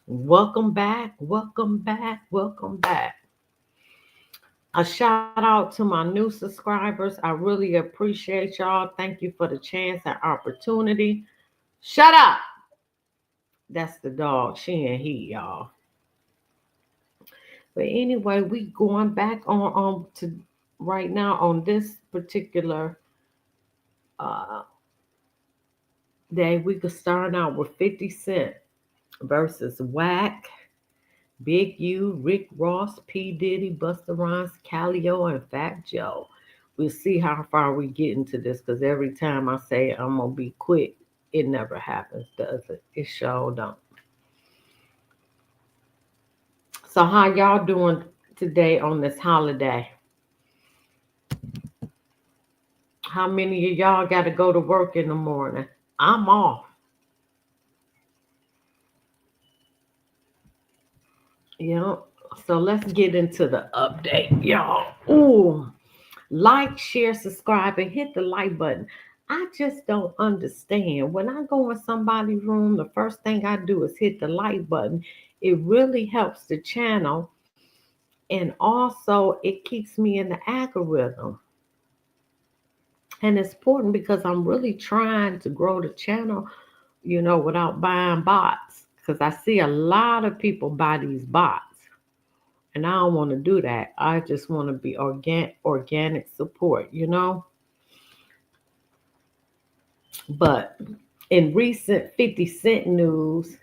Welcome back, welcome back, welcome back. A shout out to my new subscribers. I really appreciate y'all. Thank you for the chance and opportunity. Shut up. That's the dog. She ain't he, y'all. But anyway, we going back on to right now on this particular uh day. We could start out with 50 Cent versus Wack, Big U, Rick Ross, P. Diddy, Busta Rhymes, Calieo, and Fat Joe. We'll see how far we get into this because every time I say I'm gonna be quick, it never happens, does it? It sure don't. So how y'all doing today on this holiday? How many of y'all got to go to work in the morning? I'm off. You know. So let's get into the update, y'all. Ooh. Like, share, subscribe, and hit the like button. I just don't understand. When I go in somebody's room, the first thing I do is hit the like button. It really helps the channel, and also it keeps me in the algorithm. And it's important because I'm really trying to grow the channel, without buying bots. Because I see a lot of people buy these bots. And I don't want to do that. I just want to be organic support. But in recent 50 Cent news,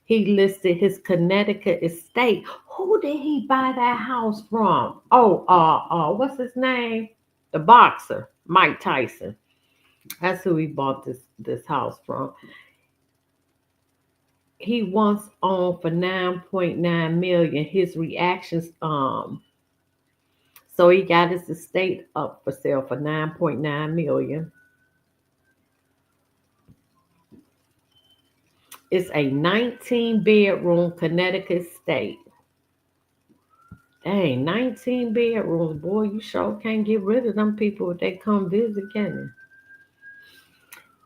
he listed his Connecticut estate. Who did he buy that house from? Oh, what's his name? The boxer, Mike Tyson. That's who he bought this house from. He once owned for 9.9 million. His reactions, so he got his estate up for sale for 9.9 million. It's a 19-bedroom Connecticut estate. Dang, 19 bedrooms, boy, you sure can't get rid of them people if they come visit, can you?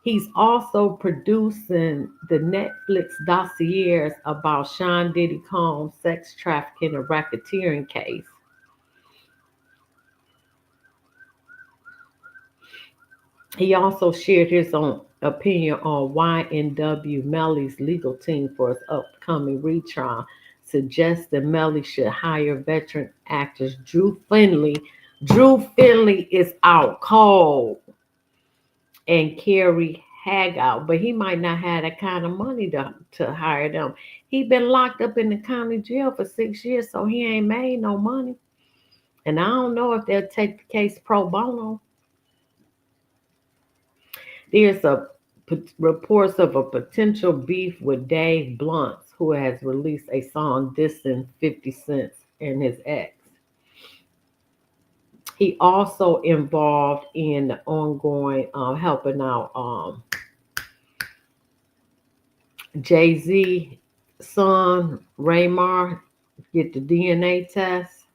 He's also producing the Netflix dossiers about Sean Diddy Combs' sex trafficking and racketeering case. He also shared his own opinion on YNW Melly's legal team for his upcoming retrial, suggesting Melly should hire veteran actors Drew Finley. Drew Finley is out cold, and Carrie Hagout, but he might not have that kind of money to hire them. He been locked up in the county jail for 6 years, so he ain't made no money. And I don't know if they'll take the case pro bono. There's reports of a potential beef with Dave Blunt, who has released a song dissing 50 Cent and his ex. He also involved in the ongoing helping out Jay Z son Raymar get the DNA test.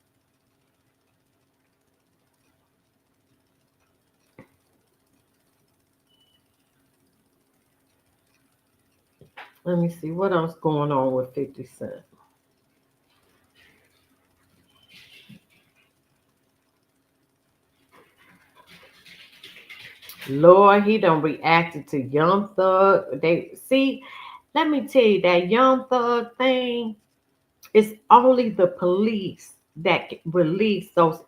Let me see what else going on with 50 Cent. Lord, he done reacted to Young Thug. They see, let me tell you that Young Thug thing. It's only the police that release those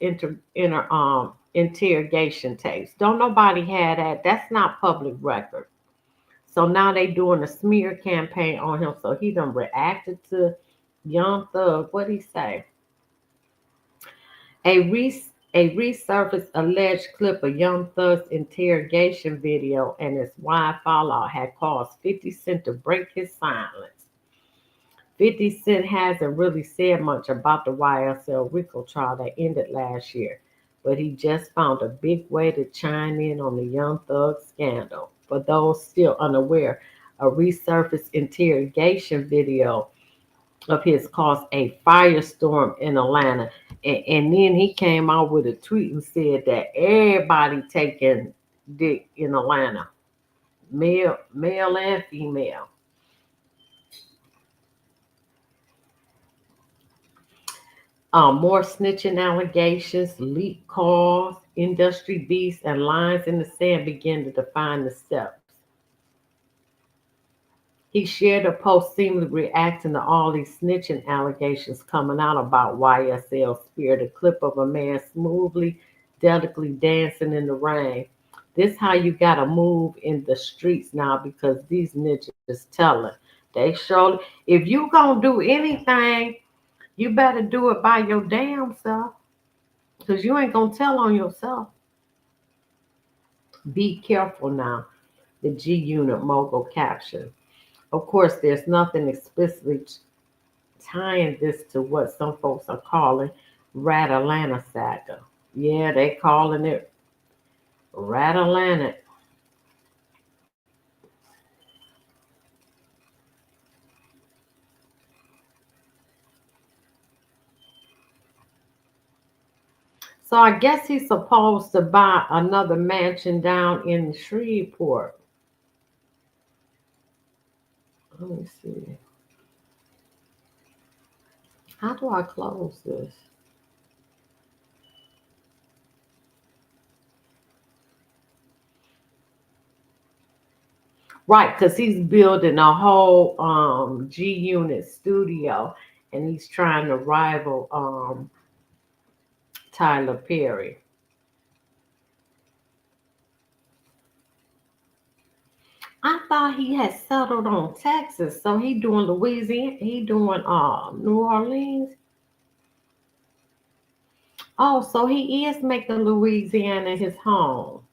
interrogation tapes. Don't nobody have that. That's not public record. So now they doing a smear campaign on him. So he done reacted to Young Thug. What he say? A resurfaced alleged clip of Young Thug's interrogation video and its wide fallout had caused 50 Cent to break his silence. 50 Cent hasn't really said much about the YSL RICO trial that ended last year, but he just found a big way to chime in on the Young Thug scandal. For those still unaware, a resurfaced interrogation video of his caused a firestorm in Atlanta. And then he came out with a tweet and said that everybody taking dick in Atlanta, male and female. More snitching allegations, leaked calls, industry beasts, and lines in the sand begin to define the steps. He shared a post seemingly reacting to all these snitching allegations coming out about YSL Spirit, a clip of a man smoothly, delicately dancing in the rain. This how you gotta move in the streets now because these ninjas telling. They surely, if you gonna do anything, you better do it by your damn self because you ain't gonna tell on yourself. Be careful now. The G Unit mogul caption. Of course, there's nothing explicitly tying this to what some folks are calling Rat Atlanta saga. Yeah, they calling it Rat Atlanta. So I guess he's supposed to buy another mansion down in Shreveport. Let me see. How do I close this? Right, because he's building a whole G Unit studio and he's trying to rival Tyler Perry. I thought he had settled on Texas, so he doing Louisiana, he doing New Orleans. Oh, so he is making Louisiana his home.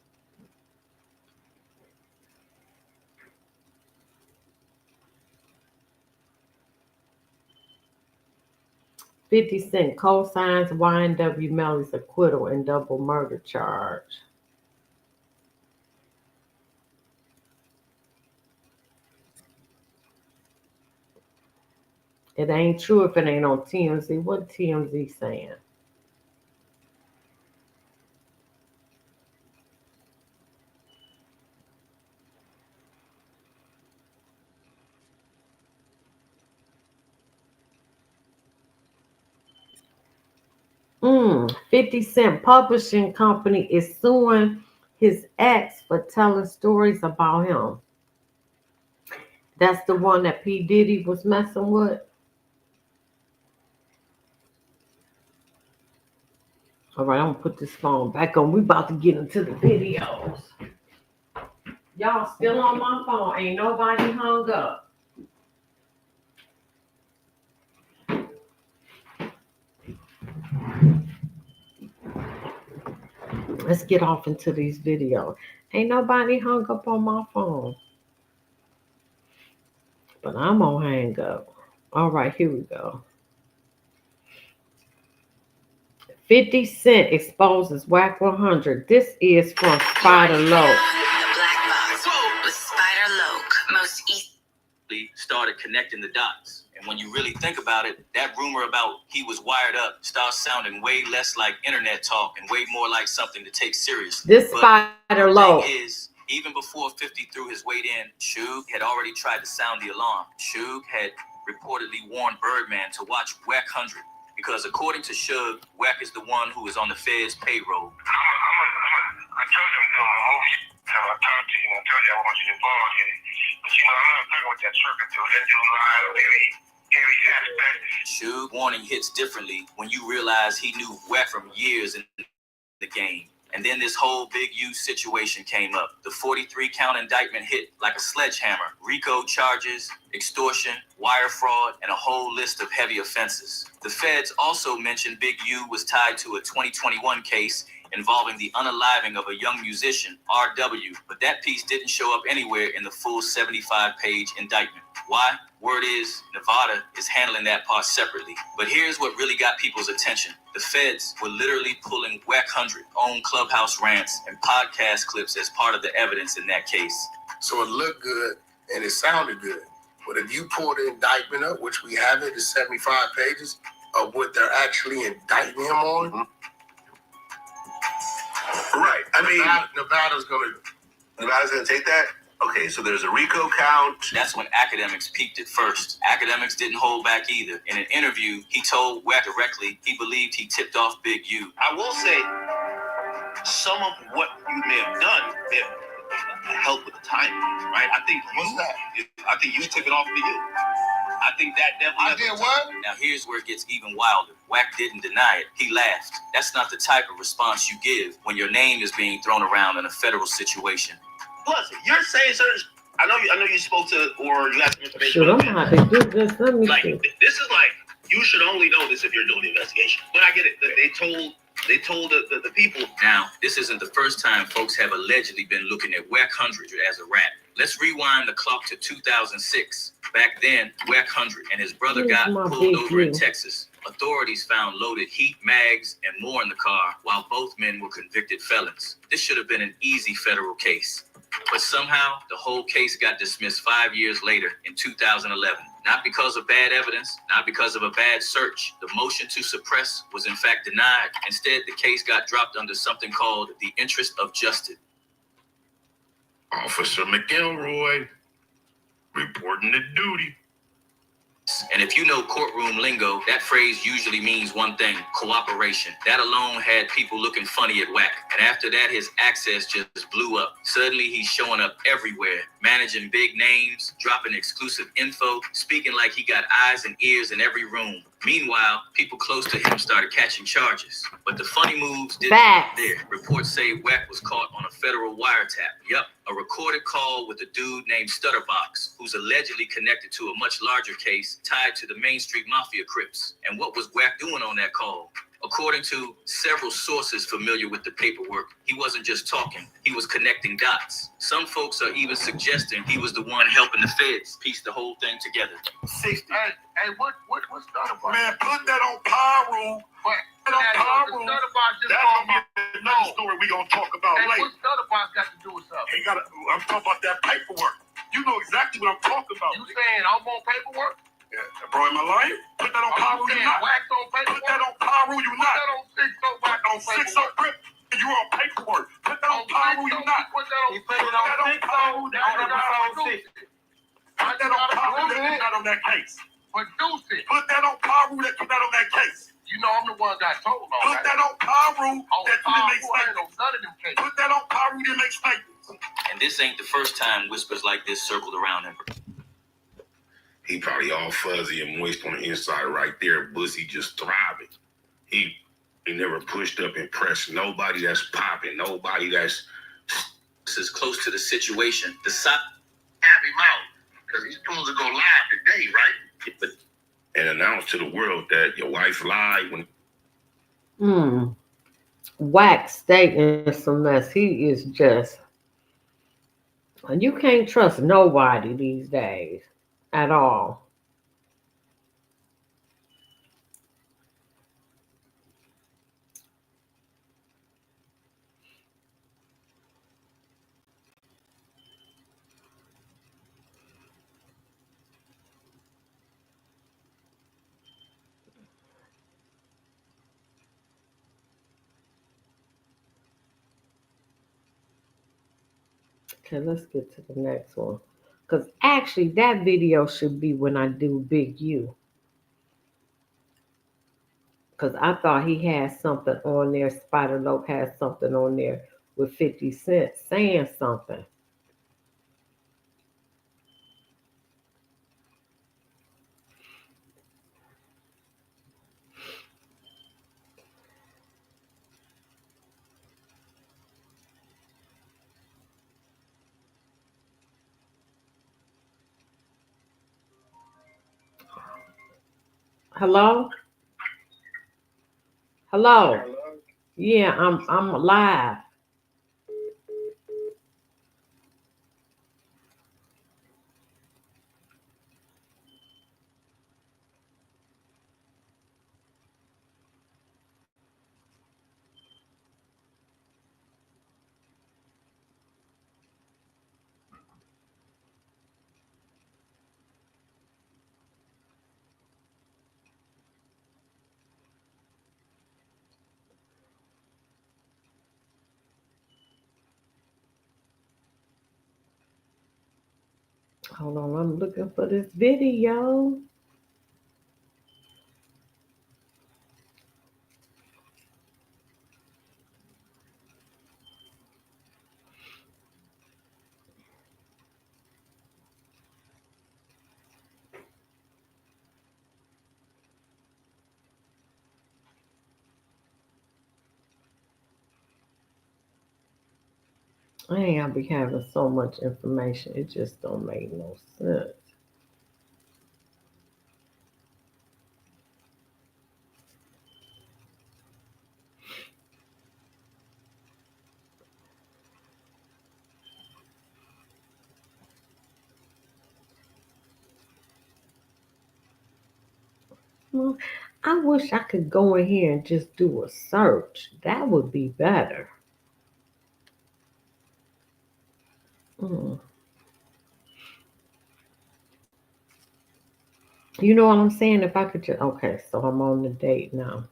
50 Cent co-signs YNW Melly's acquittal in double murder charge. It ain't true if it ain't on TMZ. What TMZ saying? Mm, 50 Cent Publishing Company is suing his ex for telling stories about him. That's the one that P. Diddy was messing with. All right, I'm gonna put this phone back on. We about to get into the videos. Y'all still on my phone. Ain't nobody hung up. Let's get off into these videos. Ain't nobody hung up on my phone. But I'm gonna hang up. All right, here we go. 50 Cent exposes Wack 100. This is from Spider Loc. The black box with Spider Loc. Most easily started connecting the dots. And when you really think about it, that rumor about he was wired up starts sounding way less like internet talk and way more like something to take seriously. This Spider Loc is even before 50 threw his weight in, Suge had already tried to sound the alarm. Suge had reportedly warned Birdman to watch Wack 100 because according to Suge, Wack is the one who is on the Fed's payroll. I told him to my whole time I talked to you, I told you I want you involved in it. But I'm not talking with that circuit to let you lie or every aspect. Suge warning hits differently when you realize he knew Wack from years in the game. And then this whole Big U situation came up. The 43-count indictment hit like a sledgehammer. RICO charges, extortion, wire fraud, and a whole list of heavy offenses. The feds also mentioned Big U was tied to a 2021 case involving the unaliving of a young musician, R.W., but that piece didn't show up anywhere in the full 75-page indictment. Why? Word is, Nevada is handling that part separately. But here's what really got people's attention. The feds were literally pulling Wack 100 own clubhouse rants and podcast clips as part of the evidence in that case. So it looked good and it sounded good. But if you pull the indictment up, which we have it, is 75 pages of what they're actually indicting him on. Mm-hmm. Right. I mean, Nevada's gonna take that. Okay, so there's a RICO count. That's when Academics peaked at first. Academics didn't hold back either. In an interview, he told Wack directly he believed he tipped off Big U. I will say, some of what you may have done may have helped with the timing, right? I think you tip it off to you. I think that definitely. I did what? Now here's where it gets even wilder. Wack didn't deny it. He laughed. That's not the type of response you give when your name is being thrown around in a federal situation. Plus, you're saying certain. I know you spoke to or you got some information. Sure, I'm happy to do this. Let me see. This is like you should only know this if you're doing the investigation. But I get it. They told the people. Now, this isn't the first time folks have allegedly been looking at Wack 100 as a rat. Let's rewind the clock to 2006. Back then, Wack 100 and his brother got pulled over in Texas. Authorities found loaded heat, mags, and more in the car while both men were convicted felons. This should have been an easy federal case. But somehow, the whole case got dismissed 5 years later in 2011. Not because of bad evidence, not because of a bad search. The motion to suppress was in fact denied. Instead, the case got dropped under something called the interest of justice. Officer McElroy reporting to duty. And if you know courtroom lingo, that phrase usually means one thing: cooperation. That alone had people looking funny at Wack. And after that, his access just blew up. Suddenly, he's showing up everywhere, managing big names, dropping exclusive info, speaking like he got eyes and ears in every room. Meanwhile, people close to him started catching charges. But the funny moves didn't stop there. Reports say Wack was caught on a federal wiretap. Yup, a recorded call with a dude named Stutterbox, who's allegedly connected to a much larger case tied to the Main Street Mafia Crips. And what was Wack doing on that call? According to several sources familiar with the paperwork, he wasn't just talking, he was connecting dots. Some folks are even suggesting he was the one helping the feds piece the whole thing together. 60. Hey, what's Stutterbox? Man, put that on Pyro. Put that on Pyro. That's gonna be another story we gonna talk about later. What Stutterbox got to do with something? I'm talking about that paperwork. You know exactly what I'm talking about. You saying I'm on paperwork? Yeah, bro, am I lying? Put that on Pyro, you not. Wax on paperwork? Put that on Pyro, you not. Put that on 6 Wax on 6 grip. You on paperwork. Put that on Pyro, you not. Put that on 6 Pyro, you Put that on Pyro, that you're not on that case. Produce it. Put that on Pyro, that you're not on that case. You know I'm the one that told all that. Put that on Pyro, that you didn't make statements. None of them cases. Put that on Pyro, you didn't make statements. And this ain't the first time whispers like this circled around him. He probably all fuzzy and moist on the inside right there. Bussy just thriving. He never pushed up and pressed nobody that's popping, nobody that's is close to the situation. The side have him out because he's supposed to go live today, right? And announce to the world that your wife lied when. Wack stay in some mess. He is just, you can't trust nobody these days at all. Okay, let's get to the next one. Because actually, that video should be when I do Big U. Because I thought he had something on there. Spider Lope had something on there with 50 Cent saying something. Hello? Hello? Yeah, I'm live. Hold on, I'm looking for this video. I ain't gonna be having so much information. It just don't make no sense. Well, I wish I could go in here and just do a search. That would be better. Mm. You know what I'm saying? If I could just, okay, so I'm on the date now.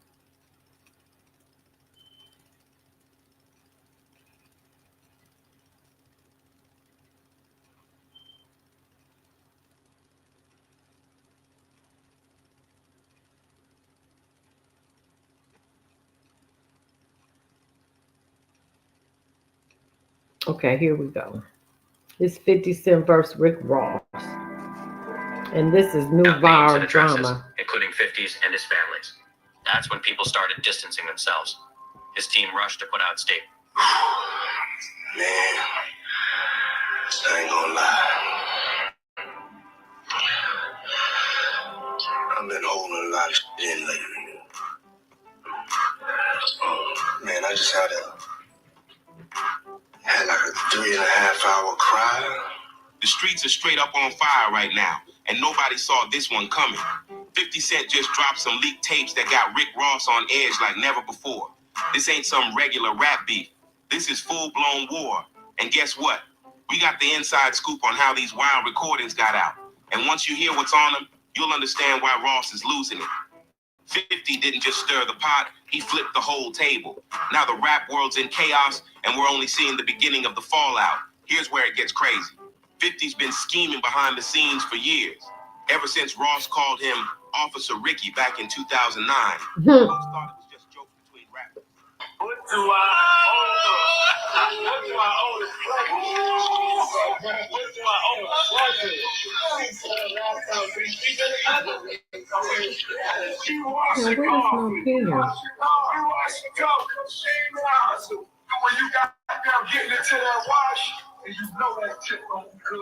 Okay, here we go. It's 50 Cent versus Rick Ross. And this is new viral drama. Including 50s and his families. That's when people started distancing themselves. His team rushed to put out a statement. Man, I ain't gonna lie. I've been holding a lot of shit in lately. Man, I just had like a 3.5 hour cry. The streets are straight up on fire right now, and nobody saw this one coming. 50 Cent just dropped some leaked tapes that got Rick Ross on edge like never before. This ain't some regular rap beef. This is full-blown war. And guess what? We got the inside scoop on how these wild recordings got out. And once you hear what's on them, you'll understand why Ross is losing it. 50 didn't just stir the pot, he flipped the whole table. Now the rap world's in chaos, and we're only seeing the beginning of the fallout. Here's where it gets crazy. 50's been scheming behind the scenes for years. Ever since Ross called him Officer Ricky back in 2009. Most thought it was just jokes between rappers. What do I owe? What do I owe the play? What do I owe the when you got down getting into that wash, and you know that shit don't be good.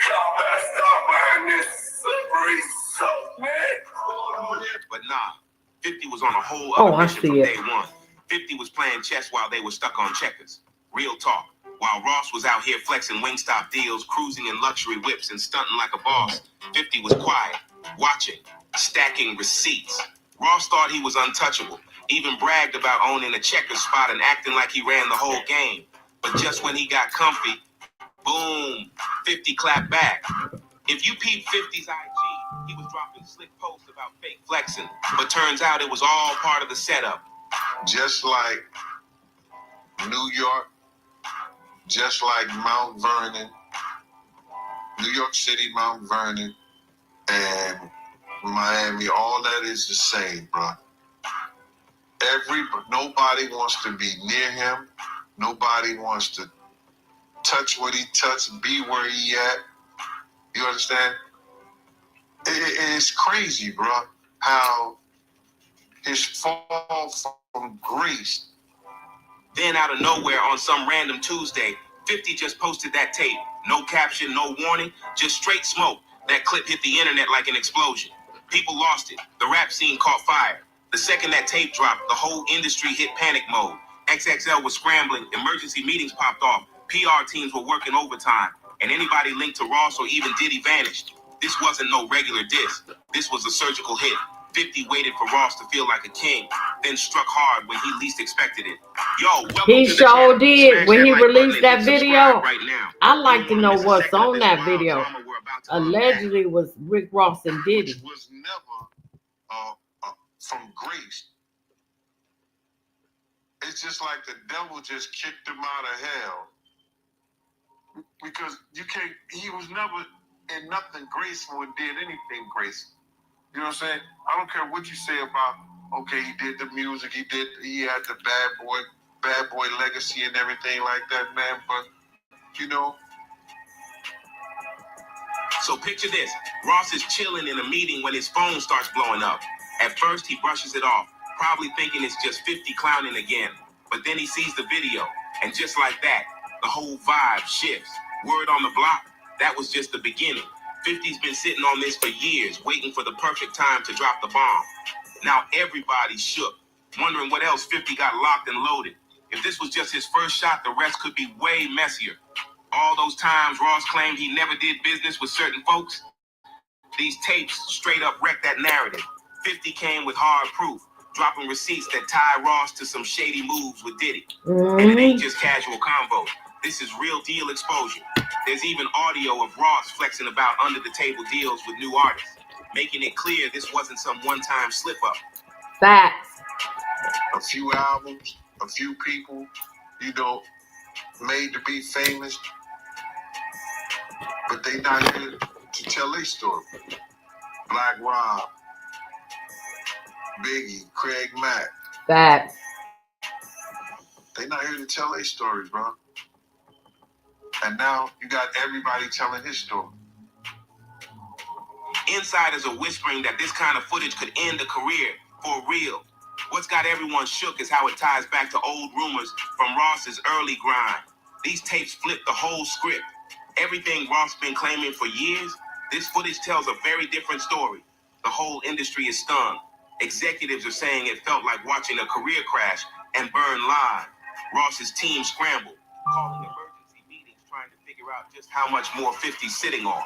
Y'all better stop wearing this slippery soap, man. But nah, 50 was on a whole other mission from day one. 50 was playing chess while they were stuck on checkers. Real talk. While Ross was out here flexing Wingstop deals, cruising in luxury whips, and stunting like a boss, 50 was quiet, watching, stacking receipts. Ross thought he was untouchable, even bragged about owning a checkers spot and acting like he ran the whole game. But just when he got comfy, boom, 50 clapped back. If you peep 50's IG, he was dropping slick posts about fake flexing, but turns out it was all part of the setup. Just like New York, just like Mount Vernon, New York City, Mount Vernon, and Miami, all that is the same, bro. Nobody wants to be near him. Nobody wants to touch what he touched, be where he at. You understand? It's crazy, bro, how his fall from grace. Then out of nowhere on some random Tuesday, 50 just posted that tape. No caption, no warning, just straight smoke. That clip hit the internet like an explosion. People lost it. The rap scene caught fire. The second that tape dropped, the whole industry hit panic mode. XXL was scrambling, emergency meetings popped off, PR teams were working overtime, and anybody linked to Ross or even Diddy vanished. This wasn't no regular diss. This was a surgical hit. 50 waited for Ross to feel like a king, then struck hard when he least expected it. Yo, he sure did when he released that video. I'd like to know what's on that video. Allegedly was Rick Ross and Diddy. Which was never from grace. It's just like the devil just kicked him out of hell. because you can't. He was never in nothing graceful and did anything graceful. You know what I'm saying? I don't care what you say about. Okay, he did the music. He had the bad boy legacy and everything like that, man. But you know. So picture this. Ross is chilling in a meeting when his phone starts blowing up. At first, he brushes it off, probably thinking it's just 50 clowning again. But then he sees the video, and just like that, the whole vibe shifts. Word on the block, that was just the beginning. 50's been sitting on this for years, waiting for the perfect time to drop the bomb. Now everybody's shook, wondering what else 50 got locked and loaded. If this was just his first shot, the rest could be way messier. All those times Ross claimed he never did business with certain folks, these tapes straight up wrecked that narrative. 50 came with hard proof, dropping receipts that tie Ross to some shady moves with Diddy. And it ain't just casual convo. This is real deal exposure. There's even audio of Ross flexing about under-the-table deals with new artists, making it clear this wasn't some one-time slip-up. Facts. A few albums, a few people, you know, made to be famous, but they not here to tell their story. Black Rob, Biggie, Craig Mack. Facts. They not here to tell their stories, bro. And now you got everybody telling his story. Insiders are whispering that this kind of footage could end a career for real. What's got everyone shook is how it ties back to old rumors from Ross's early grind. These tapes flip the whole script. Everything Ross been claiming for years, this footage tells a very different story. The whole industry is stunned. Executives are saying it felt like watching a career crash and burn live. Ross's team scrambled, calling emergency meetings trying to figure out just how much more 50's sitting on.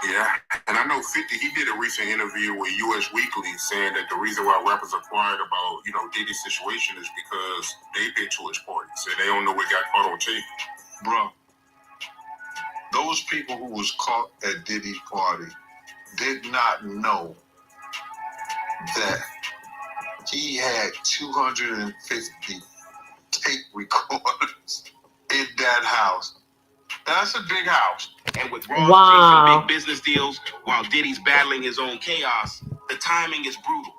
Yeah, and I know 50, he did a recent interview with U.S. Weekly saying that the reason why rappers are quiet about, Diddy's situation is because they've been to his parties and they don't know what got caught on tape. Bro, those people who was caught at Diddy's party did not know that he had 250 tape recorders in that house. That's a big house. And with Ross chasing big business deals while Diddy's battling his own chaos, the timing is brutal.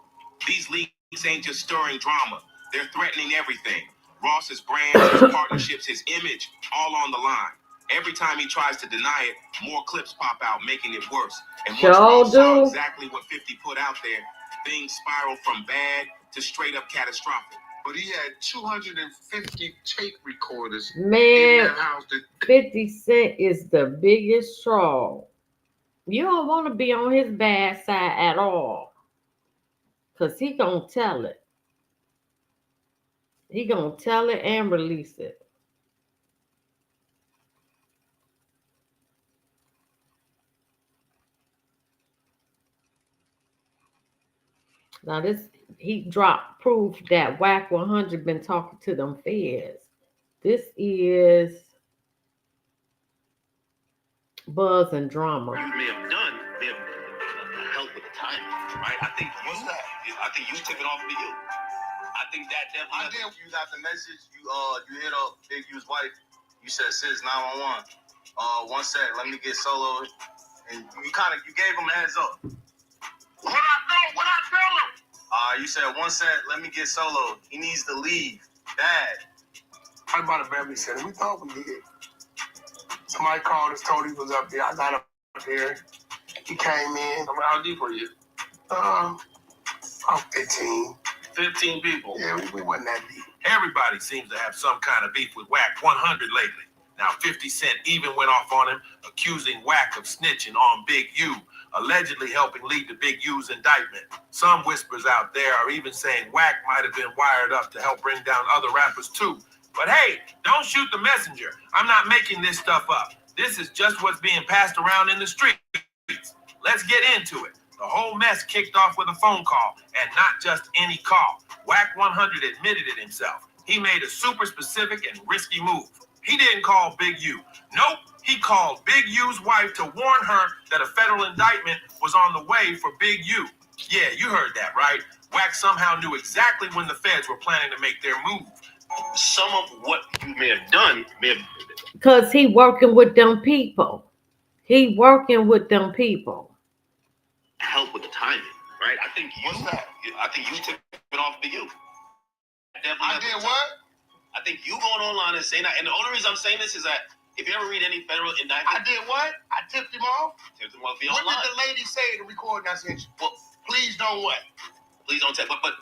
These leaks ain't just stirring drama. They're threatening everything. Ross's brand, his partnerships, his image, all on the line. Every time he tries to deny it, more clips pop out, making it worse. And once Ross saw exactly what 50 put out there, things spiral from bad to straight up catastrophic. But he had 250 tape recorders Man, in that house. 50 Cent is the biggest troll. You don't want to be on his bad side at all. Because he gonna tell it. He gonna tell it and release it. Now he dropped proof that Wack 100 been talking to them feds. This is buzz and drama. You may have helped with the timing, right? I think you took it off for you. I think that definitely. I did. You got the message. You hit up Big U's wife. You said, "Sis, 911. 1 sec. Let me get solo." And you gave him a heads up. What I tell him? You said, 1 sec. Let me get solo. He needs to leave. Bad. I about a Beverly Center. We thought we did. Somebody called us, told he was up there. I got up there. He came in. How deep were you? About 15. 15 people. Yeah, we wasn't that deep. Everybody seems to have some kind of beef with Wack 100 lately. Now, 50 Cent even went off on him, accusing Wack of snitching on Big U, allegedly helping lead to Big U's indictment. Some whispers out there are even saying Wack might have been wired up to help bring down other rappers too. But hey, don't shoot the messenger. I'm not making this stuff up. This is just what's being passed around in the streets. Let's get into it. The whole mess kicked off with a phone call, and not just any call. Wack 100 admitted it himself. He made a super specific and risky move. He didn't call Big U. Nope, he called Big U's wife to warn her that a federal indictment was on the way for Big U. Yeah, you heard that, right? Wack somehow knew exactly when the feds were planning to make their move. Some of what you may have done may have Cause he working with them people. He working with them people. Help with the timing, right? I think you. What's that? I think you took it off the you. Definitely. I did what? I think you going online and saying that. And the only reason I'm saying this is that if you ever read any federal indictment, I did what? I tipped him off. tipped them off the What online. did the lady say in the recording I sent you? Well, Please don't what? please don't take. But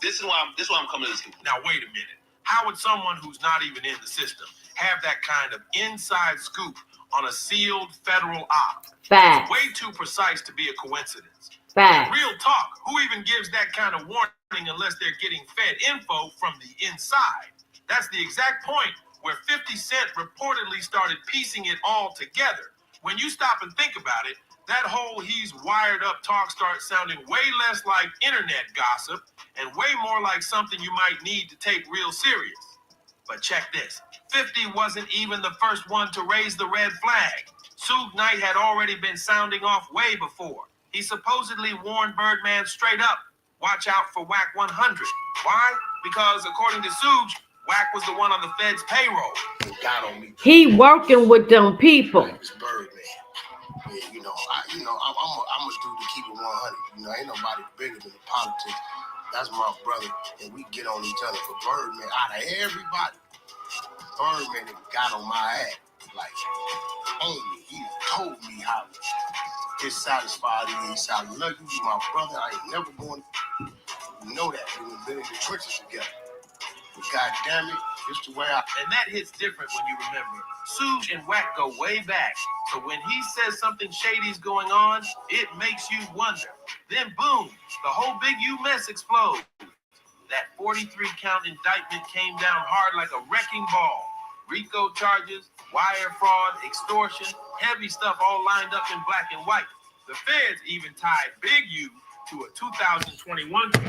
this is why I'm coming to this conclusion. Now, wait a minute. How would someone who's not even in the system have that kind of inside scoop on a sealed federal op? Facts. Way too precise to be a coincidence. Facts. Real talk. Who even gives that kind of warning unless they're getting fed info from the inside? That's the exact point where 50 Cent reportedly started piecing it all together. When you stop and think about it, that whole he's wired up talk starts sounding way less like internet gossip and way more like something you might need to take real serious. But check this. 50 wasn't even the first one to raise the red flag. Suge Knight had already been sounding off way before. He supposedly warned Birdman straight up, watch out for Wack 100. Why? Because according to Suge, Wack was the one on the Fed's payroll. He got on me. He working with them people. It's Birdman. Yeah, I'm a dude to keep it 100. Ain't nobody bigger than the politics. That's my brother, and we get on each other. But Birdman, out of everybody, Birdman got on my ass. Like, on me. He told me how dissatisfied he is. I love you, you my brother. I ain't never going to know that. We've been in the trenches together. But God damn it, it's the way I... And that hits different when you remember. Suge and Wack go way back. So when he says something shady's going on, it makes you wonder. Then boom, the whole Big U mess explodes. That 43-count indictment came down hard like a wrecking ball. RICO charges, wire fraud, extortion, heavy stuff all lined up in black and white. The feds even tied Big U to a 2021 case.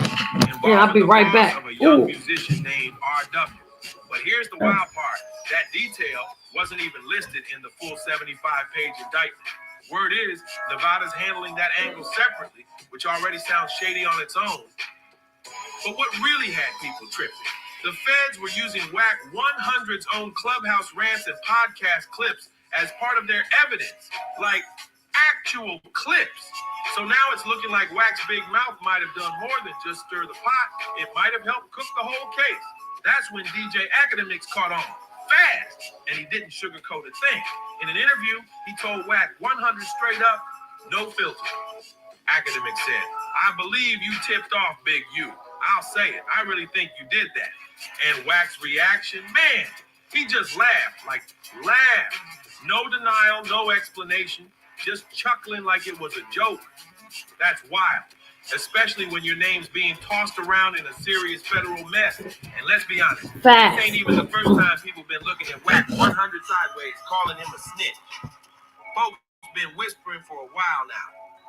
Yeah, I'll be right back. Of a young Ooh. musician named RW. But here's the wild part. That detail wasn't even listed in the full 75-page indictment. Word is, Nevada's handling that angle separately, which already sounds shady on its own. But what really had people tripping? The feds were using Wack 100's own Clubhouse rants and podcast clips as part of their evidence, like actual clips. So now it's looking like Wack's big mouth might have done more than just stir the pot. It might have helped cook the whole case. That's when DJ Academics caught on fast, and he didn't sugarcoat a thing. In an interview, he told Wack 100 straight up, no filter. Academic said, I believe you tipped off Big U. I'll say it. I really think you did that. And Wack's reaction, man, he just laughed, like laughed. No denial, no explanation, just chuckling like it was a joke. That's wild, especially when your name's being tossed around in a serious federal mess. And let's be honest, Facts. this ain't even the first time people been looking at Wack 100 sideways, calling him a snitch. Folks been whispering for a while now.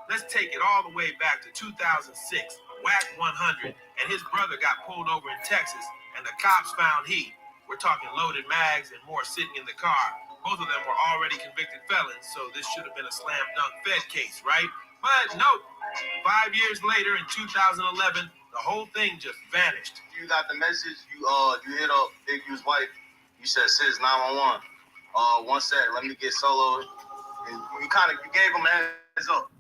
Let's take it all the way back to 2006. Wack 100 and his brother got pulled over in Texas, and the cops found heat. We're talking loaded mags and more sitting in the car. Both of them were already convicted felons, so this should have been a slam dunk Fed case, right? But nope. 5 years later, in 2011, the whole thing just vanished. You got the message. You hit up Big U's wife. You said, "Sis, 911. One sec. Let me get solo." And you gave him a heads up.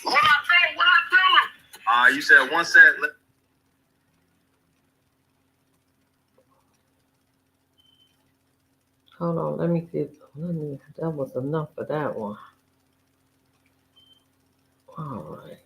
What I tell him? You said, "One sec." Hold on, that was enough for that one. All right.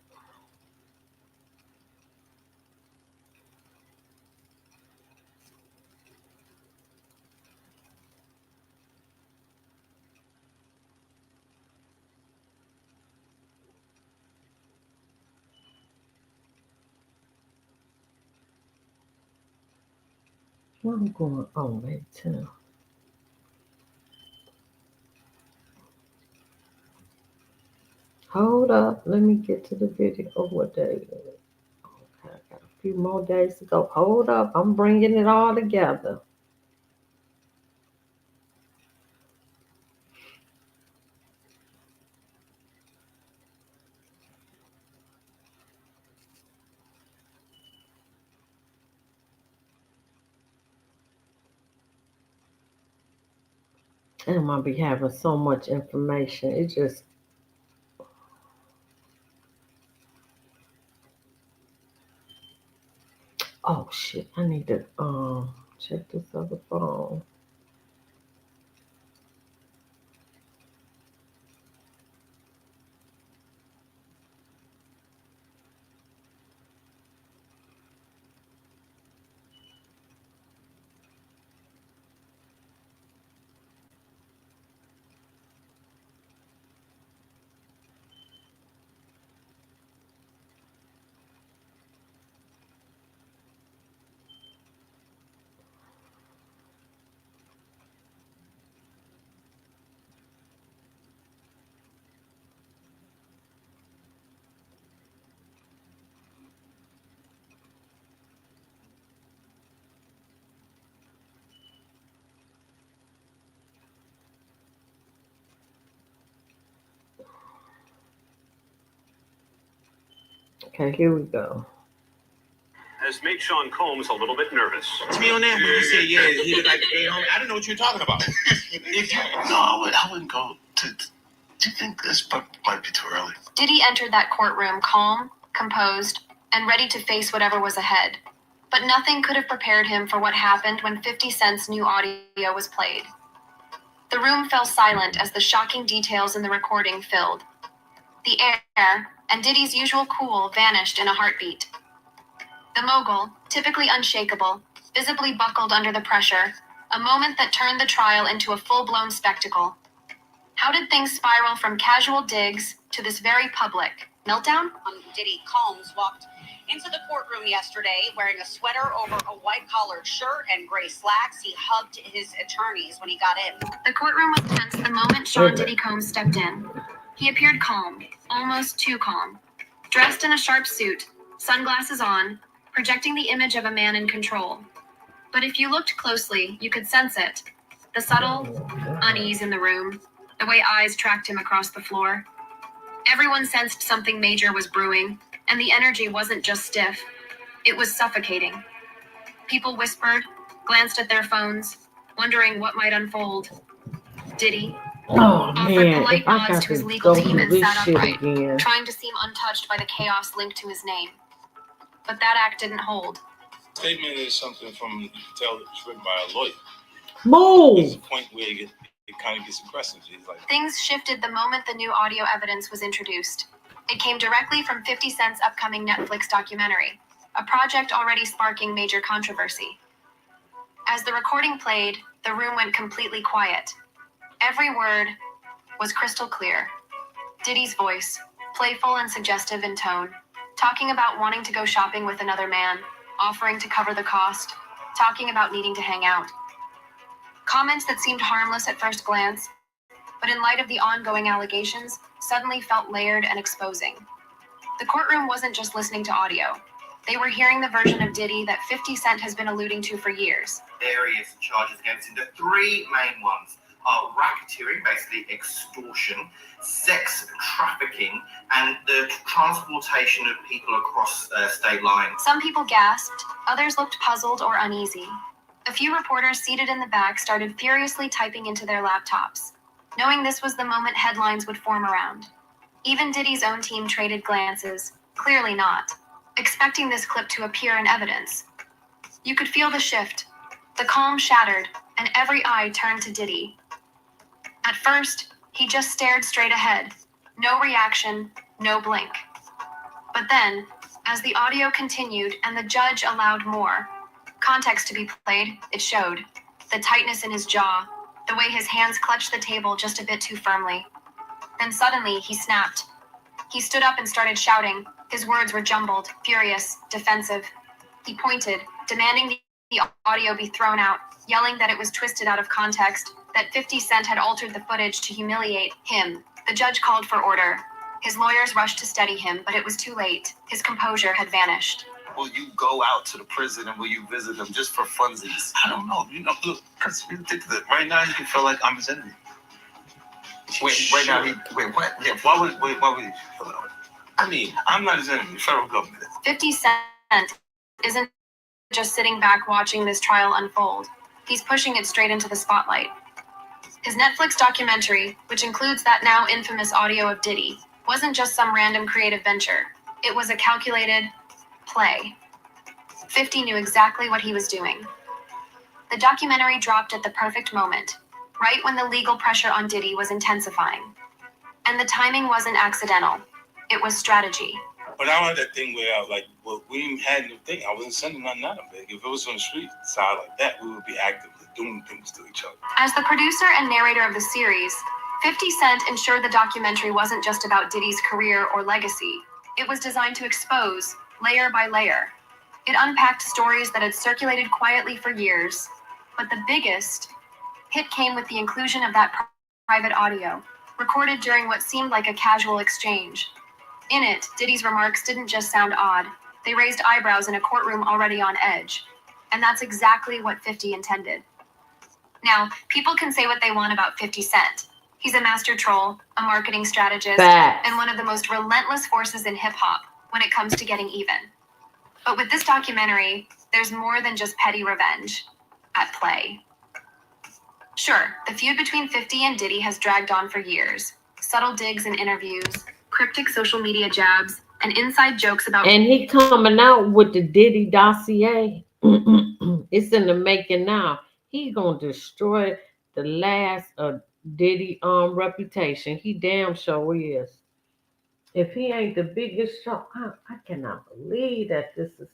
What I'm going on right too. Hold up, let me get to the video. Oh, what day is it? Okay, I got a few more days to go. Hold up, I'm bringing it all together. Damn, I be having so much information. It just, oh shit, I need to check this other phone. Okay, here we go. Has made Sean Combs a little bit nervous. To me on that when you say yeah, he was like, hey, homie, I didn't know what you were talking about. If you, no, I wouldn't go to. Do you think this might be too early? Diddy entered that courtroom calm, composed, and ready to face whatever was ahead. But nothing could have prepared him for what happened when 50 Cent's new audio was played. The room fell silent as the shocking details in the recording filled. The air and Diddy's usual cool vanished in a heartbeat. The mogul, typically unshakable, visibly buckled under the pressure, a moment that turned the trial into a full-blown spectacle. How did things spiral from casual digs to this very public meltdown? Diddy Combs walked into the courtroom yesterday wearing a sweater over a white-collared shirt and gray slacks. He hugged his attorneys when he got in. The courtroom was tense the moment Sean Diddy Combs stepped in. He appeared calm, almost too calm. Dressed in a sharp suit, sunglasses on, projecting the image of a man in control. But if you looked closely, you could sense it. The subtle unease in the room, the way eyes tracked him across the floor. Everyone sensed something major was brewing, and the energy wasn't just stiff. It was suffocating. People whispered, glanced at their phones, wondering what might unfold. Diddy Oh offered man, polite if I nods got to his to legal go team through and this sat shit upright, again. trying to seem untouched by the chaos linked to his name. But that act didn't hold. Statement is something from written by a lawyer. There's Move! a point where it kind of gets aggressive. It's like, Things shifted the moment the new audio evidence was introduced. It came directly from 50 Cent's upcoming Netflix documentary, a project already sparking major controversy. As the recording played, the room went completely quiet. Every word was crystal clear. Diddy's voice, playful and suggestive in tone, talking about wanting to go shopping with another man, offering to cover the cost, talking about needing to hang out. Comments that seemed harmless at first glance, but in light of the ongoing allegations, suddenly felt layered and exposing. The courtroom wasn't just listening to audio. They were hearing the version of Diddy that 50 Cent has been alluding to for years. Various charges against him. The three main ones are racketeering, basically extortion, sex trafficking, and the transportation of people across state lines. Some people gasped, others looked puzzled or uneasy. A few reporters seated in the back started furiously typing into their laptops, knowing this was the moment headlines would form around. Even Diddy's own team traded glances, clearly not, expecting this clip to appear in evidence. You could feel the shift. The calm shattered, and every eye turned to Diddy. At first, he just stared straight ahead. No reaction, no blink. But then, as the audio continued and the judge allowed more context to be played, it showed. The tightness in his jaw, the way his hands clutched the table just a bit too firmly. Then suddenly, he snapped. He stood up and started shouting. His words were jumbled, furious, defensive. He pointed, demanding the audio be thrown out, yelling that it was twisted out of context, that 50 Cent had altered the footage to humiliate him. The judge called for order. His lawyers rushed to steady him, but it was too late. His composure had vanished. Will you go out to the prison and will you visit them just for funsies? I don't know. Look, right now you can feel like I'm his enemy. Wait, right now, wait, what? Yeah, why would he feel that way? I mean, I'm not his enemy. Federal government is. 50 Cent isn't just sitting back watching this trial unfold. He's pushing it straight into the spotlight. His Netflix documentary, which includes that now infamous audio of Diddy, wasn't just some random creative venture. It was a calculated play. 50 knew exactly what he was doing. The documentary dropped at the perfect moment, right when the legal pressure on Diddy was intensifying. And the timing wasn't accidental. It was strategy. But I don't have that thing where I was like, well, we even had no thing. I wasn't sending nothing out of it. If it was on the street side like that, we would be actively doing things to each other. As the producer and narrator of the series, 50 Cent ensured the documentary wasn't just about Diddy's career or legacy. It was designed to expose, layer by layer. It unpacked stories that had circulated quietly for years. But the biggest hit came with the inclusion of that private audio, recorded during what seemed like a casual exchange. In it, Diddy's remarks didn't just sound odd. They raised eyebrows in a courtroom already on edge. And that's exactly what 50 intended. Now, people can say what they want about 50 Cent. He's a master troll, a marketing strategist, and one of the most relentless forces in hip-hop when it comes to getting even. But with this documentary, there's more than just petty revenge at play. Sure, the feud between 50 and Diddy has dragged on for years. Subtle digs in interviews, cryptic social media jabs, and inside jokes about... And he coming out with the Diddy dossier. It's in the making now. He gonna destroy the last of Diddy reputation. He damn sure is. If he ain't the biggest show, I cannot believe that this is...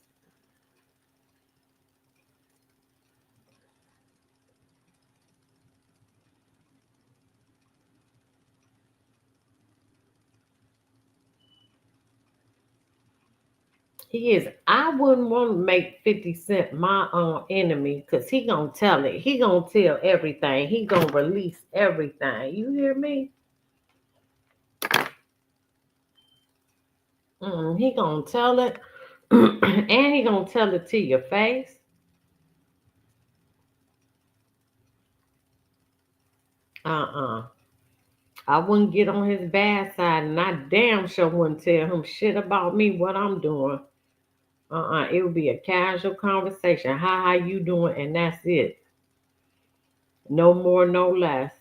He is. I wouldn't want to make 50 Cent my enemy because he gonna tell it. He gonna tell everything. He gonna release everything. You hear me? He gonna tell it. And he gonna tell it to your face. I wouldn't get on his bad side, and I damn sure wouldn't tell him shit about me, what I'm doing. It would be a casual conversation. How you doing? And that's it. No more, no less.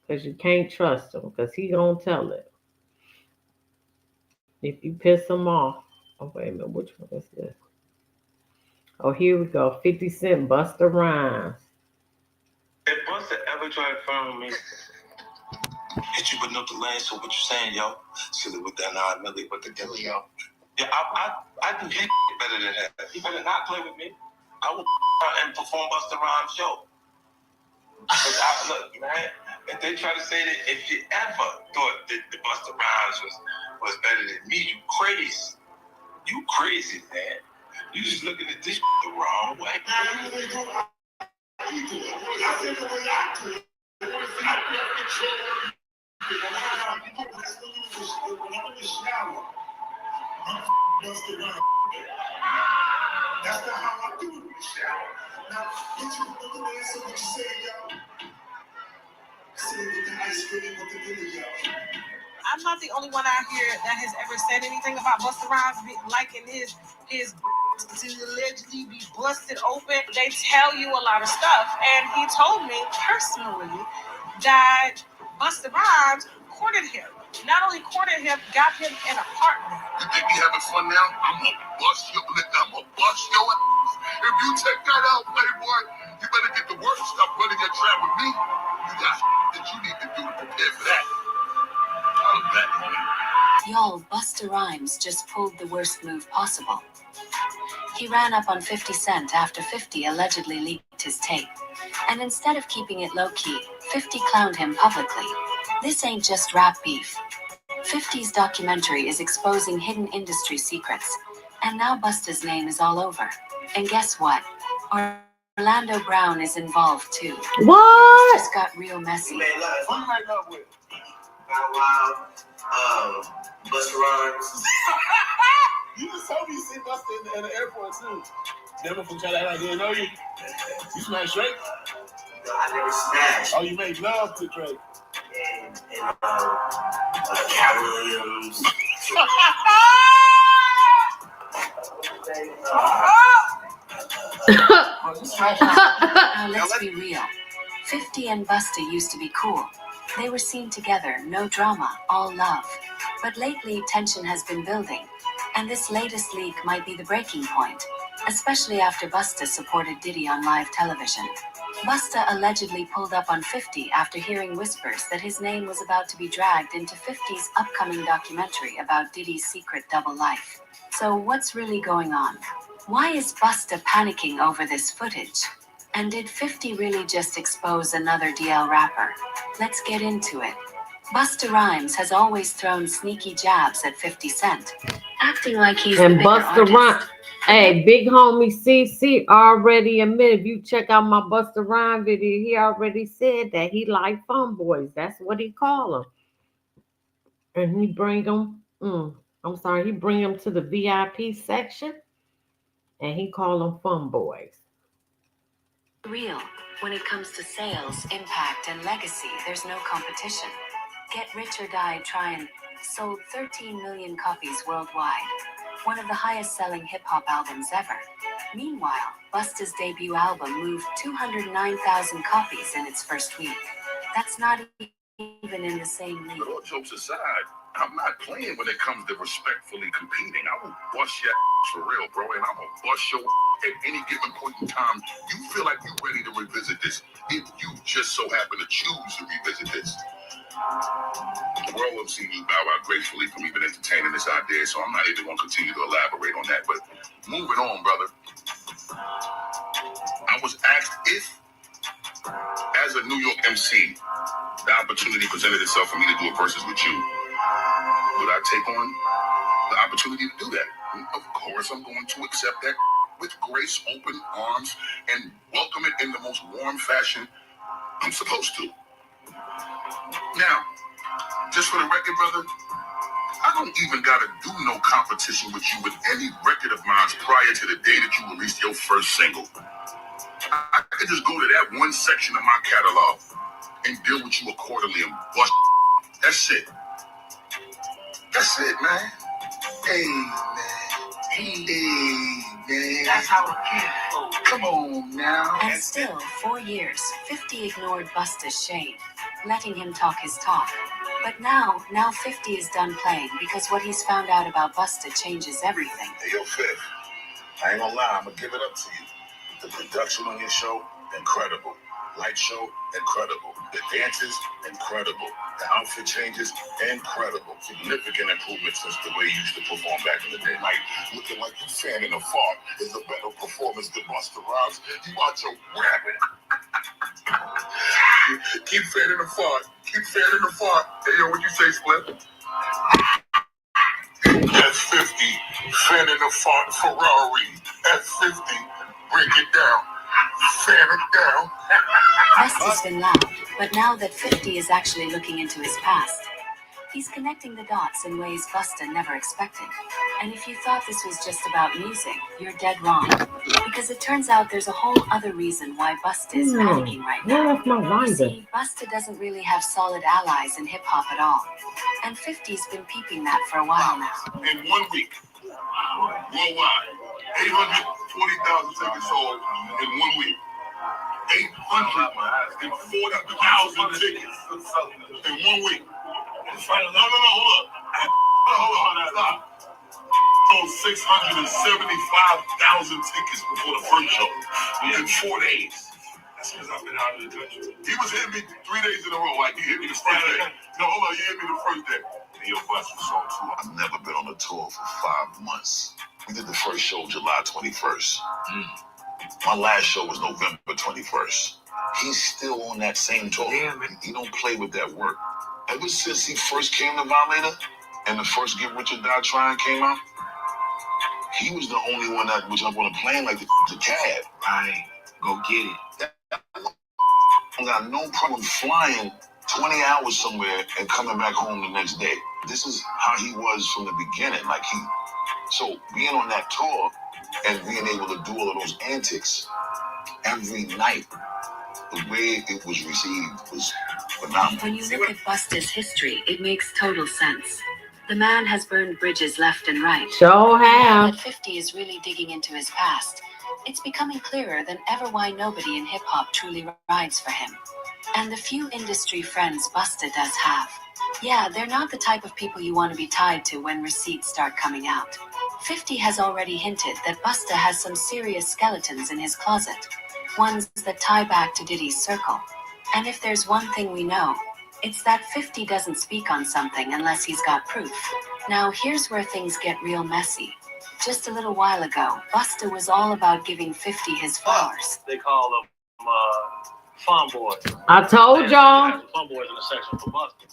Because you can't trust him, because he gonna tell it. If you piss him off. Oh, wait a minute. Which one is this? Oh, here we go. 50 Cent Busta Rhymes. If Busta ever tried to phone me, hit you with no delay, so what you saying, yo? Silly with that 9 milli with the Calieo. Yeah, I do hit better than that. You better not play with me. I will and perform Busta Rhymes show. Look, man, if they try to say that if you ever thought that the Busta Rhymes was better than me, you crazy. You crazy, man. You just looking at this the wrong way. That's not how I do it. Now, get you the answer what you say, y'all. Sitting with the ice cream with the video. I'm not the only one out here that has ever said anything about Busta Rhymes liking his to allegedly be busted open. They tell you a lot of stuff, and he told me personally that Busta Rhymes courted him. Not only courted him, got him an apartment. You think we having fun now? I'm gonna bust your ass. If you take that out, Playboy, you better get to work. Stop running your trap with me. You got that you need to do to prepare for that. Y'all, Busta Rhymes just pulled the worst move possible. He ran up on 50 Cent after 50 allegedly leaked his tape. And instead of keeping it low-key, 50 clowned him publicly. This ain't just rap beef. 50's documentary is exposing hidden industry secrets. And now Busta's name is all over. And guess what? Orlando Brown is involved too. What? It just got real messy. Who you make love with? Wow, Busta Rhymes. You just told me you see Busta in the airport too. Never from China, I didn't know you. You smashed Drake? No, I never smashed. Oh, you made love to Drake. And Calieo. Now let's be real. 50 and Busta used to be cool. They were seen together, no drama, all love. But lately, tension has been building, and this latest leak might be the breaking point, especially after Busta supported Diddy on live television. Busta allegedly pulled up on 50 after hearing whispers that his name was about to be dragged into 50's upcoming documentary about Diddy's secret double life. So what's really going on? Why is Busta panicking over this footage? And did 50 really just expose another DL rapper? Let's get into it. Busta Rhymes has always thrown sneaky jabs at 50 Cent, acting like he's the bigger Busta artist. Hey, big homie CC already admitted. If you check out my Busta Rhymes video, he already said that he like fun boys. That's what he call them. And he bring them, he bring them to the VIP section, and he call them fun boys. Real. When it comes to sales, impact, and legacy, there's no competition. Get Rich or Die Tryin' sold 13 million copies worldwide. One of the highest selling hip hop albums ever. Meanwhile, Busta's debut album moved 209,000 copies in its first week. That's not even in the same league. But all jokes aside, I'm not playing when it comes to respectfully competing. I will bust your for real, bro, and I'm gonna bust your at any given point in time. You feel like you're ready to revisit this if you just so happen to choose to revisit this. The world will see me bow out gracefully from even entertaining this idea, so I'm not even gonna continue to elaborate on that. But moving on, brother. I was asked if, as a New York MC, the opportunity presented itself for me to do a versus with you, would I take on the opportunity to do that? And of course, I'm going to accept that with grace, open arms, and welcome it in the most warm fashion I'm supposed to. Now, just for the record, brother, I don't even gotta do no competition with you with any record of mine prior to the day that you released your first single. I could just go to that one section of my catalog and deal with you accordingly and bust. That's it. That's it, man. Hey, man. Hey, man. That's how it is. Come on now. And still, 4 years, 50 ignored Busta's shade, letting him talk his talk. But now 50 is done playing because what he's found out about Busta changes everything. Hey, yo, Fifth. I ain't gonna lie, I'm gonna give it up to you. The production on your show, incredible. Light show, incredible. The dances, incredible. The outfit changes, incredible. Significant improvement since the way you used to perform back in the day. Like, looking like you fanning a fart is a better performance than Busta Rhymes. You out your rapping. Keep fanning the fart. Keep fanning the fart. Hey, yo, what you say, Split? That's 50, fanning the fart Ferrari. That's 50, break it down. Fan it down. Busta's been loud, but now that 50 is actually looking into his past, he's connecting the dots in ways Busta never expected. And if you thought this was just about music, you're dead wrong. Because it turns out there's a whole other reason why Busta is panicking right now. You see, Busta doesn't really have solid allies in hip-hop at all. And 50's been peeping that for a while now. In 1 week, worldwide, 840,000 tickets sold in 1 week. 840,000 tickets in 1 week. No, hold up. Stop. Sold 675,000 tickets before the first show in 4 days. That's because I've been out of the country. He was hitting me 3 days in a row. Like, he hit me the first day. No, hold on, he hit me the first day. And your bus was on tour. I've never been on a tour for 5 months. We did the first show July 21st. My last show was November 21st. He's still on that same tour. Yeah, man. He don't play with that work. Ever since he first came to Violator and the first Get Rich or Die Tryin' came out, he was the only one that was up on a plane like the cab. Right. Go get it. I got no problem flying 20 hours somewhere and coming back home the next day. This is how he was from the beginning. So being on that tour and being able to do all of those antics every night, the way it was received was phenomenal. When you look at Busta's history, it makes total sense. The man has burned bridges left and right. Sure have. Now that 50 is really digging into his past, it's becoming clearer than ever why nobody in hip-hop truly rides for him. and the few industry friends Busta does have. Yeah, they're not the type of people you want to be tied to when receipts start coming out. 50 has already hinted that Busta has some serious skeletons in his closet, ones that tie back to Diddy's circle. And if there's one thing we know, it's that 50 doesn't speak on something unless he's got proof. Now here's where things get real messy. Just a little while ago, Busta was all about giving 50 his flowers. They call them fun boys. I told y'all. Fun boys in the section for Busta.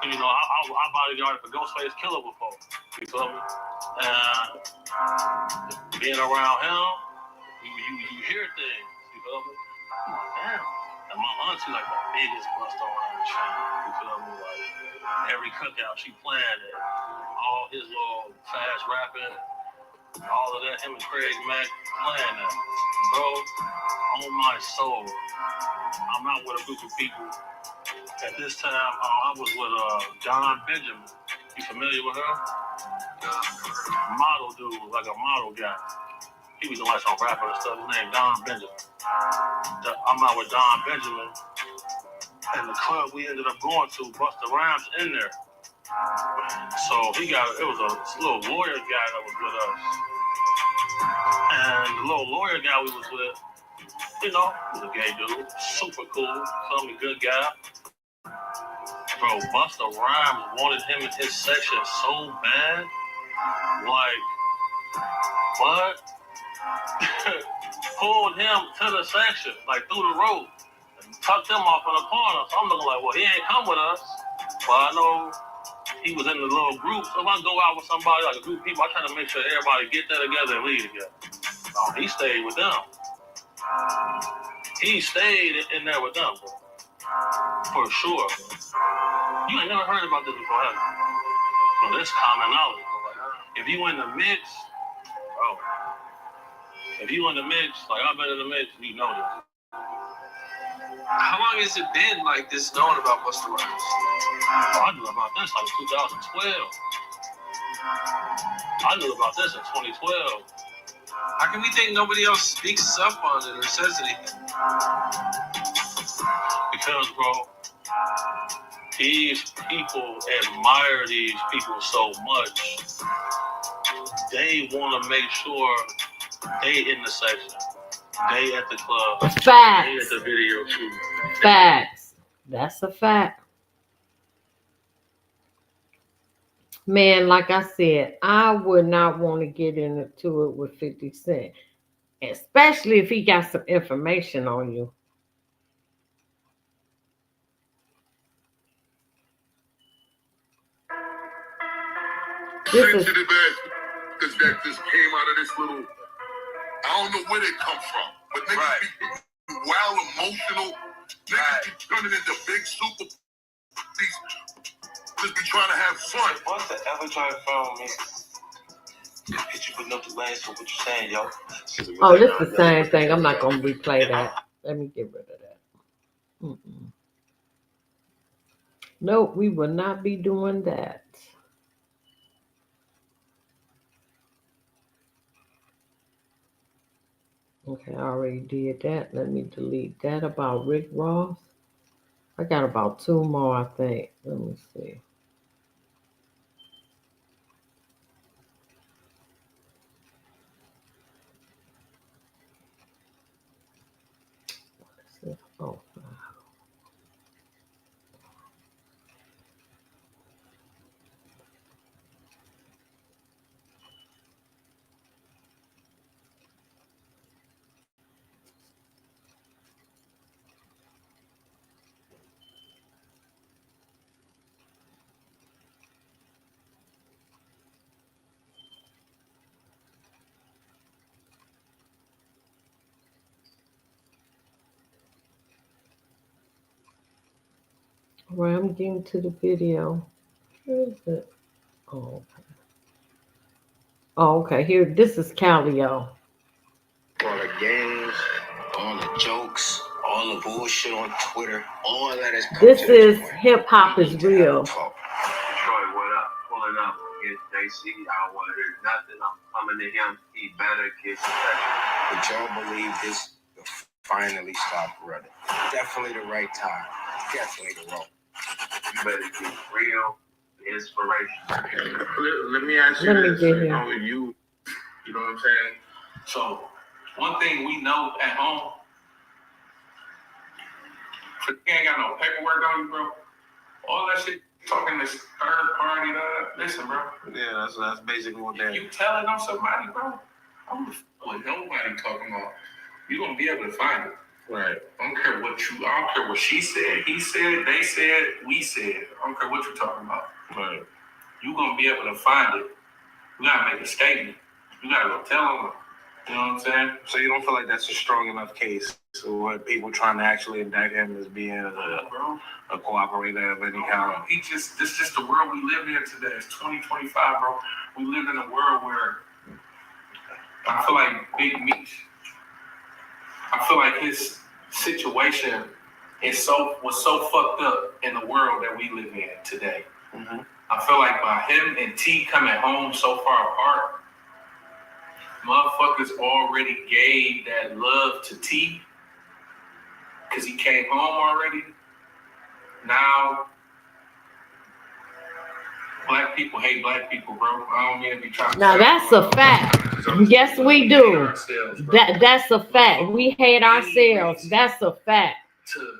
You know, I bodyguarded for Ghostface Killer before. You feel me? And being around him, you hear things. You feel me? Damn. And my auntie like the biggest Busta Rhymes fan. You feel me? Like every cookout she planned it. All his little fast rapping, all of that, him and Craig Mack playing that. Bro, on my soul, I'm not with a group of people. At this time, I was with Don Benjamin. You familiar with her? Model dude, like a model guy. He was like some rapper and stuff. His name Don Benjamin. I'm out with Don Benjamin. And the club we ended up going to, Busta Rhymes in there. So it was a little lawyer guy that was with us. And the little lawyer guy we was with, you know, he was a gay dude. Super cool. Told me good guy. Bro, Busta Rhymes wanted him in his section so bad. Like, what? Pulled him to the section, like through the road, and tucked him off in the corner. So I'm looking like, well, he ain't come with us. But I know he was in the little group. So if I go out with somebody, like a group of people, I try to make sure everybody get there together and leave together. He stayed with them. He stayed in there with them, bro. For sure. You ain't never heard about this before, have you? Well, this common knowledge. If you in the mix, bro. If you in the mix, like I've been in the mix, you know this. How long has it been like this knowing about Busta Rhymes? Oh, I knew about this like 2012. I knew about this in 2012. How can we think nobody else speaks up on it or says anything? Because, bro, these people admire these people so much. They want to make sure they in the section. They at the club. Facts. They at the video shoot. Facts. That's a fact. Man, like I said, I would not want to get into it with 50 Cent. Especially if he got some information on you. Sensitive ass, because that just came out of this little, I don't know where they come from, but niggas be wild emotional, niggas be turning into big super, just be trying to have fun. If Busta ever try to phone me, hit you putting up the lane, so what you saying, yo? Oh, this is the same thing. I'm not going to replay that. Let me get rid of that. Nope, we will not be doing that. Okay, I already did that. Let me delete that about Rick Ross. I got about 2 more, I think. Let me see. What is this? Oh, wow. Right, I'm getting to the video. Where is it? Oh, okay. Oh, okay. Here, this is Calieo. All the games, all the jokes, all the bullshit on Twitter, all that is. This is Hip Hop is Real. Troy, what up? Pulling up against JC. I don't want to hear nothing. I'm coming to him. He better get better. But y'all believe this finally stopped running. Definitely the right time. Definitely the wrong. You better get real inspiration. Let me ask you Let me this. get You here. know, you know what I'm saying? So, one thing we know at home, if you ain't got no paperwork on you, bro, all that shit talking this third party, listen, bro. Yeah, that's basically what that is. You telling on somebody, bro, I'm with nobody talking about. You gonna be able to find it. Right. I don't care what she said, he said, they said, we said. I don't care what you're talking about. Right. You gonna be able to find it. You gotta make a statement. You gotta go tell them. You know what I'm saying? So you don't feel like that's a strong enough case? So what people trying to actually indict him as being a cooperator of any kind? This is just the world we live in today. It's 2025, bro. We live in a world where I feel like Big Meech, I feel like his situation was so fucked up in the world that we live in today. Mm-hmm. I feel like by him and T coming home so far apart, motherfuckers already gave that love to T because he came home already. Now, black people hate black people, bro. I don't mean to be trying to. Now that's a fact. Yes, we do. That's a fact. We hate ourselves. That's a fact.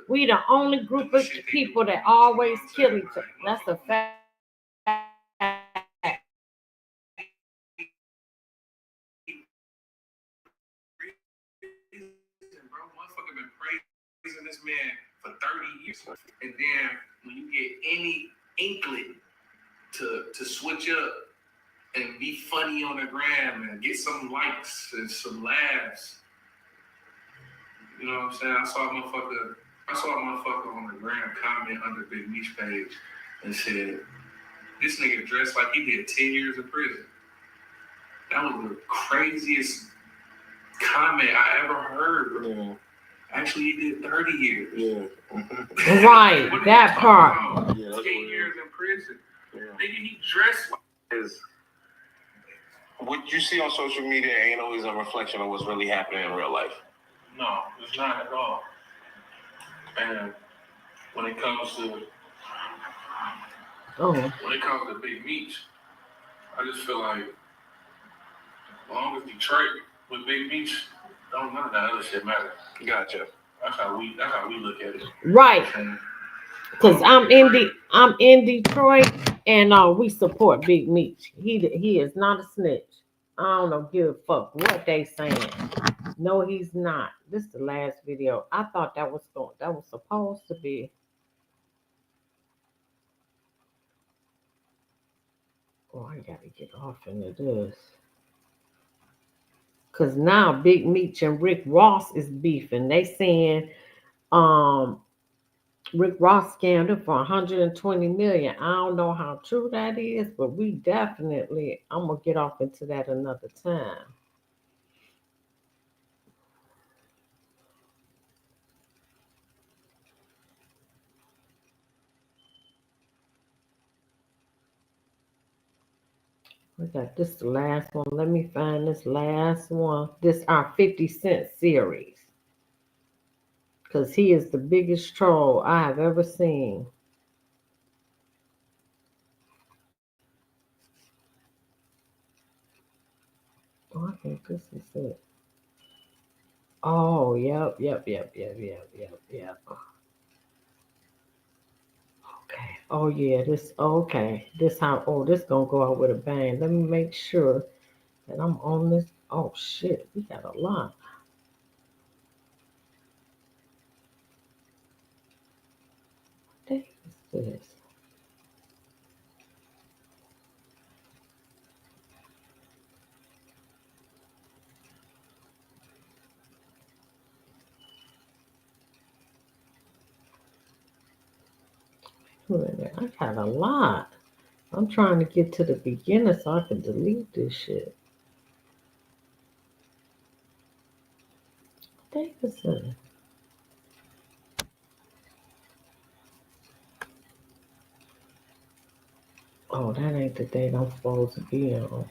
We the only group of people that always kill each other. That's a fact. Motherfucker been praising this man for 30 years. And then when you get any inkling to switch up and be funny on the gram and get some likes and some laughs, you know what I'm saying? I saw a motherfucker on the gram comment under Big Meech page and said, this nigga dressed like he did 10 years in prison. That was the craziest comment I ever heard, bro. Yeah. Actually, he did 30 years. Yeah. Right, that part. Yeah, 10 years in prison. Yeah. Nigga, he dressed like this. What you see on social media ain't always a reflection of what's really happening in real life. No, it's not at all. And when it comes to Big Meech, I just feel like as long as Detroit with Big Meech, none of that other shit matter. Gotcha. That's how we look at it. Right. Because I'm in Detroit and we support Big Meech. He is not a snitch. I don't give a fuck what they saying. No, he's not. This is the last video. I thought that was supposed to be. Oh, I gotta get off into this. Cause now Big Meech and Rick Ross is beefing. They saying Rick Ross scammed him for 120 million. I don't know how true that is, but I'm gonna get off into that another time. We got this the last one. Let me find this last one. This our 50 Cent series. Because he is the biggest troll I have ever seen. Oh, I think this is it. Oh, yep. Okay. Oh, yeah, this gonna go out with a bang. Let me make sure that I'm on this. Oh, shit, we got a lot. What the heck is this? I got a lot. I'm trying to get to the beginning so I can delete this shit. Davidson. Oh, that ain't the date I'm supposed to be on.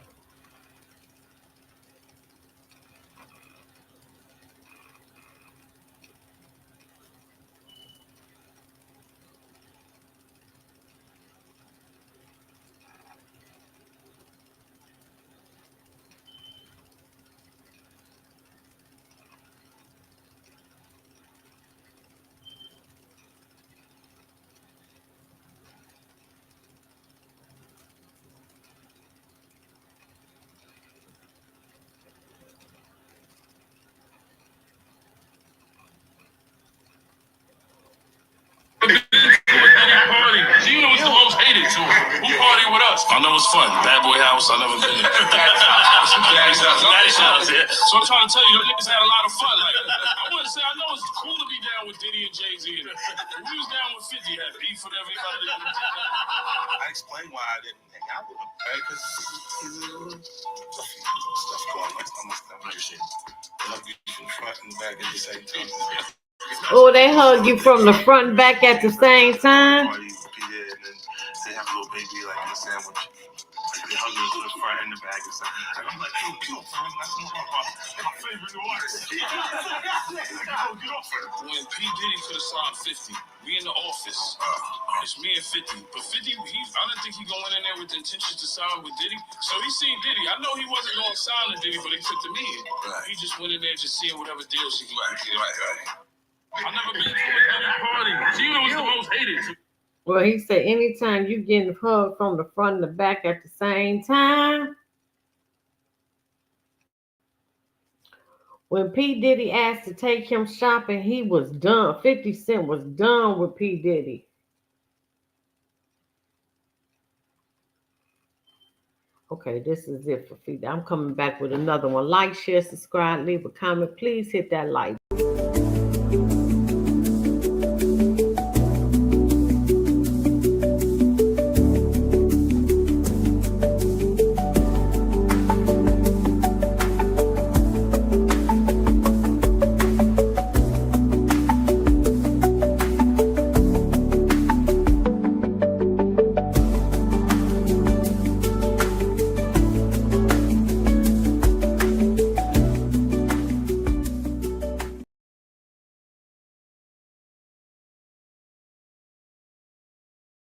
Who party with us? I know it's fun. Bad Boy House, I never been there. Daddy's house, yeah. So I'm trying to tell you, them niggas had a lot of fun. Like, I wouldn't say, I know it's cool to be down with Diddy and Jay-Z. If we was down with 50, had beef with everybody. I explained why I didn't hang out with him. Right? Because stuff going on. I'm understand. I love you from front and back at the same time. Oh, they hug you from the front and back at the same time? And then they have a little baby like a sandwich. They hug you from the front and the back and stuff. I'm like, yo, get off, man. That's my favorite new artist. Get off her. When P. Diddy could have signed 50, we in the office. It's me and 50. But 50, I don't think he going in there with the intentions to sign with Diddy. So he seen Diddy. I know he wasn't going to sign to Diddy, but he took the meeting. Right. He just went in there just seeing whatever deals he could get. Right. I never been to a Diddy party. Gino was the most hated. Well, he said anytime you getting hugged from the front and the back at the same time. When P. Diddy asked to take him shopping, he was done. 50 Cent was done with P. Diddy. Okay, this is it for feed. I'm coming back with another one. Like, share, subscribe, leave a comment. Please hit that like